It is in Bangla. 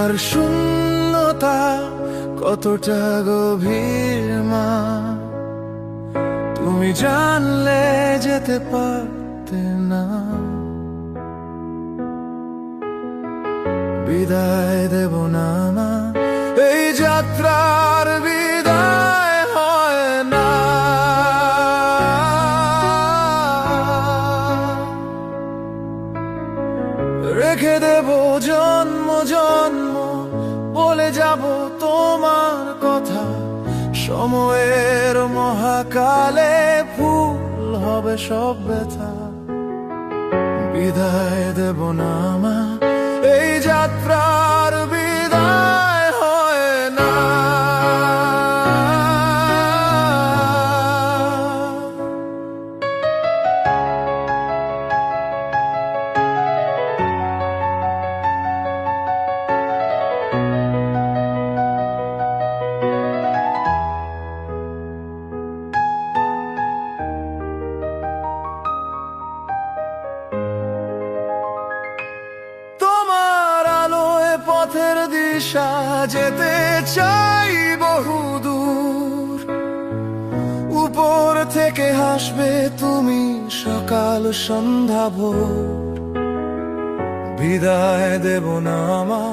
তোমার শূন্যতা কতটা গভীর মা, তুমি জানলে যেতে পারতে না। বিদায় দেব না মা, এই যাত্রার বিদায় হয় না। রেখে দেব জন্ম জন্ম, বলে যাব তোমার কথা। সময়ের মহাকালে ফুল হবে সব ব্যথা। বিদায় দেব না মা, এই যাত্রার বিদায় হয় না। পথের দিশা যেতে চাই বহুদূর, উপর থেকে হাসবে তুমি সকাল সন্ধ্যা ভোর। বিদায় দেব না মা,